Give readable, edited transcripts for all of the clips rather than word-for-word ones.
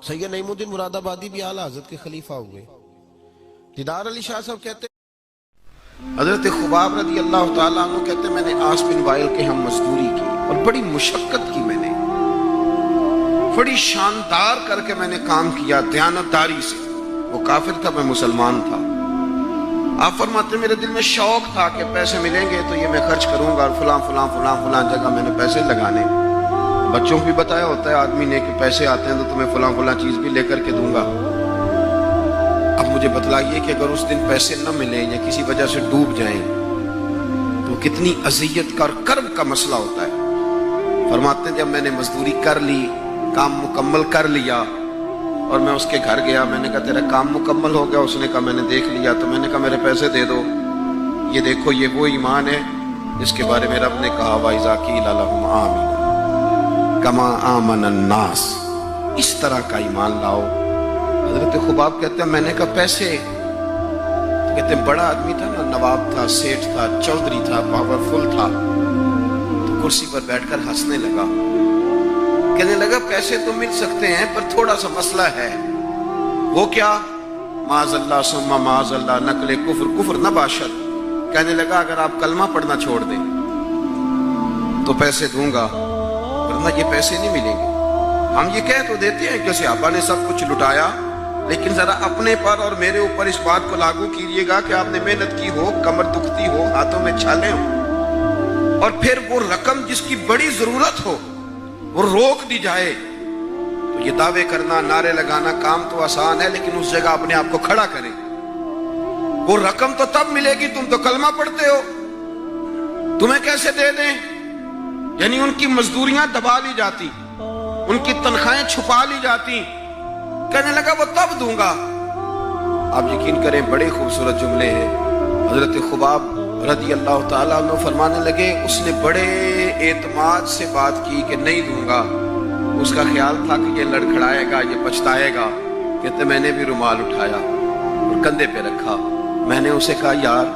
سید نعیم الدین مرادآبادی بھی اعلیٰ حضرت کے خلیفہ ہوئے. دیدار علی شاہ صاحب کہتے ہیں حضرت خباب رضی اللہ تعالیٰ عنہ کہتے ہیں میں نے عاص بن وائل کے ہم مزدوری کی اور بڑی مشقت کی، میں نے بڑی شاندار کر کے میں نے کام کیا دیانتداری سے. وہ کافر تھا، میں مسلمان تھا. آپ فرماتے ہیں میرے دل میں شوق تھا کہ پیسے ملیں گے تو یہ میں خرچ کروں گا اور فلاں فلاں فلاں فلاں جگہ میں نے پیسے لگانے. بچوں کو بھی بتایا ہوتا ہے آدمی نے کہ پیسے آتے ہیں تو تمہیں فلاں فلاں چیز بھی لے کر کے دوں گا. اب مجھے بتلائیے کہ اگر اس دن پیسے نہ ملیں یا کسی وجہ سے ڈوب جائیں تو کتنی اذیت کا اور کرب کا مسئلہ ہوتا ہے. فرماتے ہیں جب میں نے مزدوری کر لی، کام مکمل کر لیا اور میں اس کے گھر گیا، میں نے کہا تیرا کام مکمل ہو گیا؟ اس نے کہا میں نے دیکھ لیا. تو میں نے کہا میرے پیسے دے دو. یہ دیکھو یہ وہ ایمان ہے جس کے بارے میں رب نے کہا وَإِذَا قِيلَ لَهُمْ آمِنُوا كَمَا آمَنَ النَّاسُ. اس طرح کا ایمان لاؤ. حضرت خباب کہتے ہیں میں نے کہا پیسے؟ تو کہتے ہیں بڑا آدمی تھا نا، نواب تھا، سیٹھ تھا، چودھری تھا، پاورفل تھا. تو کرسی پر بیٹھ کر ہنسنے لگا، کہنے لگا پیسے تو مل سکتے ہیں پر تھوڑا سا مسئلہ ہے. وہ کیا؟ معاذ اللہ ثم معاذ اللہ نقل کفر نہ باشد. کہنے لگا اگر آپ کلمہ پڑھنا چھوڑ دیں تو پیسے دوں گا، ورنہ یہ پیسے نہیں ملیں گے. ہم یہ کہہ تو دیتے ہیں کہ صحابہ نے سب کچھ لٹایا، لیکن ذرا اپنے پر اور میرے اوپر اس بات کو لاگو کیجیے گا کہ آپ نے محنت کی ہو، کمر دکھتی ہو، ہاتھوں میں چھالے ہوں، اور پھر وہ رقم جس کی بڑی ضرورت ہو وہ روک دی جائے. تو یہ دعوے کرنا، نعرے لگانا کام تو آسان ہے، لیکن اس جگہ اپنے آپ کو کھڑا کریں. وہ رقم تو تب ملے گی، تم تو کلمہ پڑھتے ہو، تمہیں کیسے دے دیں؟ یعنی ان کی مزدوریاں دبا لی جاتی، ان کی تنخواہیں چھپا لی جاتی. کہنے لگا وہ تب دوں گا. آپ یقین کریں بڑے خوبصورت جملے ہیں. حضرت خباب رضی اللہ تعالیٰ عنہ فرمانے لگے اس نے بڑے اعتماد سے بات کی کہ نہیں دوں گا. اس کا خیال تھا کہ یہ لڑکھڑائے گا، یہ پچھتائے گا. کہتے میں نے بھی رومال اٹھایا اور کندھے پہ رکھا. میں نے اسے کہا یار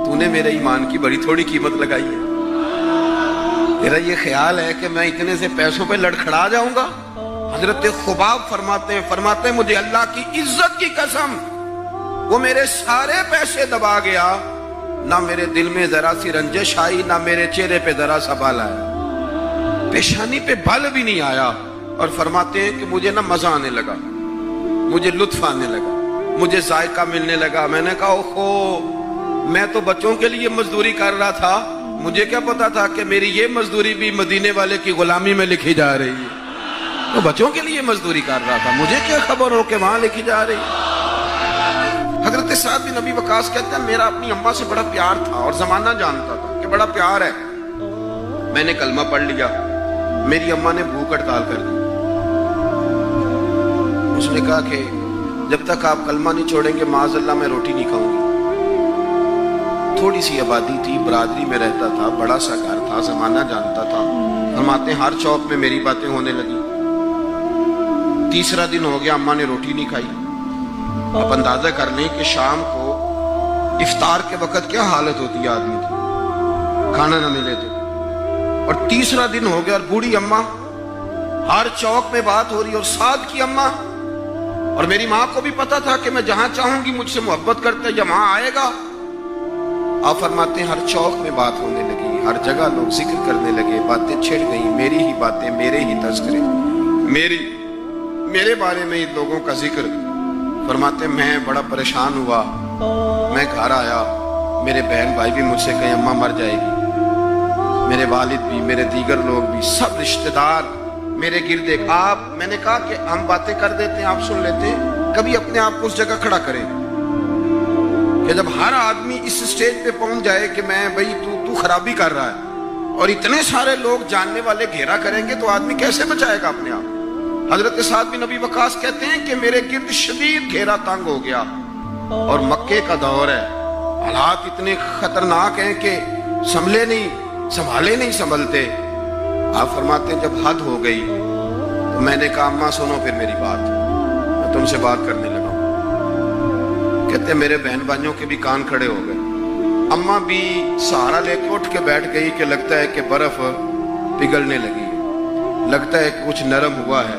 تو نے میرے ایمان کی بڑی تھوڑی قیمت لگائی ہے. تیرا یہ خیال ہے کہ میں اتنے سے پیسوں پہ لڑکھڑا جاؤں گا؟ حضرت خباب فرماتے ہیں مجھے اللہ کی عزت کی قسم وہ میرے سارے پیسے دبا گیا، نہ میرے دل میں ذرا سی رنجش آئی، نہ میرے چہرے پہ ذرا سا بال آیا، پیشانی پہ بال بھی نہیں آیا. اور فرماتے ہیں کہ مجھے نہ مزہ آنے لگا، مجھے لطف آنے لگا، مجھے ذائقہ ملنے لگا. میں نے کہا اوہو، میں تو بچوں کے لیے مزدوری کر رہا تھا، مجھے کیا پتا تھا کہ میری یہ مزدوری بھی مدینے والے کی غلامی میں لکھی جا رہی ہے. تو بچوں کے لیے مزدوری کر رہا تھا، مجھے کیا خبر ہو کہ وہاں لکھی جا رہی ہے. حضرت سعد بن ابی وقاص کہتے ہیں میرا اپنی اماں سے بڑا پیار تھا اور زمانہ جانتا تھا کہ بڑا پیار ہے. میں نے کلمہ پڑھ لیا، میری اماں نے بھوک ہڑتال کر دی. اس نے کہا کہ جب تک آپ کلمہ نہیں چھوڑیں گے معاذ اللہ میں روٹی نہیں کھاؤں گی. تھوڑی سی آبادی تھی، برادری میں رہتا تھا، بڑا سا گھر تھا، زمانہ جانتا تھا. فرماتے ہیں ہر چوک میں میری باتیں ہونے لگی. تیسرا دن ہو گیا اماں نے روٹی نہیں کھائی. آپ اندازہ کر لیں کہ شام کو افطار کے وقت کیا حالت ہوتی ہے آدمی کی، کھانا نہ ملے تو. اور تیسرا دن ہو گیا اور بوڑھی اماں، ہر چوک میں بات ہو رہی. اور سعد کی اماں، اور میری ماں کو بھی پتا تھا کہ میں جہاں چاہوں گی مجھ سے محبت کرتے یا وہاں آئے گا. آپ فرماتے ہیں ہر چوک میں بات ہونے لگی، ہر جگہ لوگ ذکر کرنے لگے، باتیں چھڑ گئیں، میری ہی باتیں، میرے ہی تذکرے، میرے بارے میں ان لوگوں کا ذکر. فرماتے میں بڑا پریشان ہوا. میں گھر آیا، میرے بہن بھائی بھی مجھ سے کہیں اماں مر جائے گی، میرے والد بھی، میرے دیگر لوگ بھی، سب رشتہ دار میرے گرد. آپ میں نے کہا کہ ہم باتیں کر دیتے ہیں، آپ سن لیتے ہیں. کبھی اپنے آپ کو اس جگہ کھڑا کریں کہ جب ہر آدمی اس سٹیج پہ پہنچ جائے کہ میں بھائی تو خرابی کر رہا ہے اور اتنے سارے لوگ جاننے والے گھیرا کریں گے تو آدمی کیسے بچائے گا اپنے آپ. حضرت سعد بن ابی وقاص کہتے ہیں کہ میرے گرد شدید گھیرا تنگ ہو گیا اور مکے کا دور ہے، حالات اتنے خطرناک ہیں کہ سنبھالے نہیں سنبھلتے. آپ فرماتے ہیں جب حد ہو گئی تو میں نے کہا اماں سنو پھر میری بات، میں تم سے بات کرنے لگا. کہتے ہیں میرے بہن بھائیوں کے بھی کان کھڑے ہو گئے. اماں بھی سہارا لے کے اٹھ کے بیٹھ گئی کہ لگتا ہے کہ برف پگھلنے لگی ہے، لگتا ہے کہ کچھ نرم ہوا ہے.